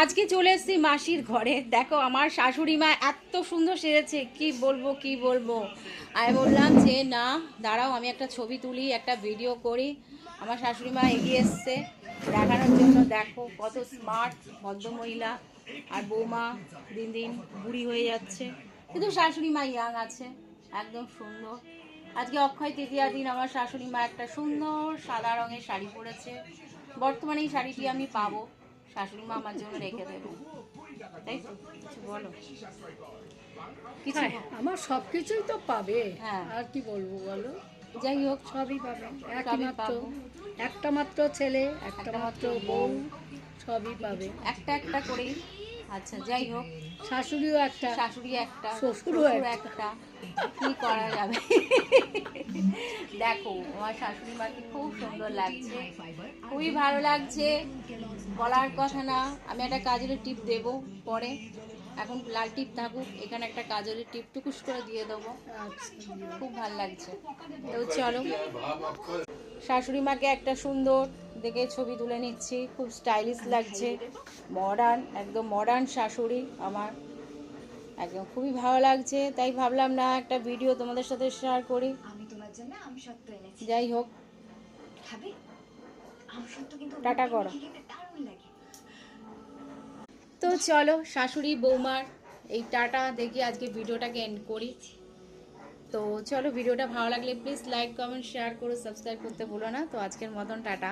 আজকে চলে এসেছি মাসির ঘরে। দেখো আমার শাশুড়ি মা এত সুন্দর সেজেছে, কি বলবো কি বলবো। আমি বললাম যে না দাঁড়াও, আমি একটা ছবি তুলি, একটা ভিডিও করি। আমার শাশুড়ি মা এগিয়ে এসছে দেখানোর জন্য। দেখো কত স্মার্ট ভদ্রমহিলা, আর বৌমা দিন দিন বুড়ি হয়ে যাচ্ছে, কিন্তু শাশুড়ি মা ইয়াং আছে, একদম সুন্দর। আজকে অক্ষয় তৃতীয়ার দিন আমার শাশুড়ি মা একটা সুন্দর সাদা রঙের শাড়ি পরেছে। বর্তমানে এই শাড়িটি আমি পাবো, শাশুড়ি মা আমার জন্য রেখে দেবে, তাই তো? কিছু বলো। কিছু আমার সব কিছুই তো পাবে, হ্যাঁ, আর কি বলবো বলো। যাই হোক সবই পাবে, একই সবই মাত্র পাবো। একটা মাত্র ছেলে, একটা মাত্র বউ, সবই পাবে। একটা একটা করেই। আচ্ছা যাই হোক, শাশুড়িও একটা, শাশুড়ি একটা, শ্বশুরও শ্বশুর একটা। একটা, কি করা যাবে। দেখো আমার শাশুড়ি মাকে খুব সুন্দর লাগছে, খুবই ভালো লাগছে, বলার কথা না। আমি একটা কাজলের টিপ দেবো পরে, এখন লাল টিপ থাকুক, এখানে একটা কাজলের টিপ টুকুস করে দিয়ে দেবো। আচ্ছা, খুব ভালো লাগছে। তো চলো, শাশুড়ি মাকে একটা সুন্দর দেখে ছবি তুলে নিচ্ছি, খুব স্টাইলিশ লাগছে, মডার্ন, একদম মডার্ন শাশুড়ি আমার, একদম খুবই ভালো লাগছে। তাই ভাবলাম না একটা ভিডিও তোমাদের সাথে শেয়ার করি। আমি তোমার জন্য আমসত্ত্ব এনেছি। যাই হোক, খাবে? আমসত্ত্ব কিন্তু টাটা করো। খেতে দারুণ লাগে। তো চলো শাশুড়ি বৌমার এই টাটা দেখি আজকে ভিডিওটাকে এন্ড করি। তো চলো, ভিডিওটা ভালো লাগলে প্লিজ লাইক কমেন্ট শেয়ার করো, সাবস্ক্রাইব করতে ভুলো না। তো আজকের মতন টাটা।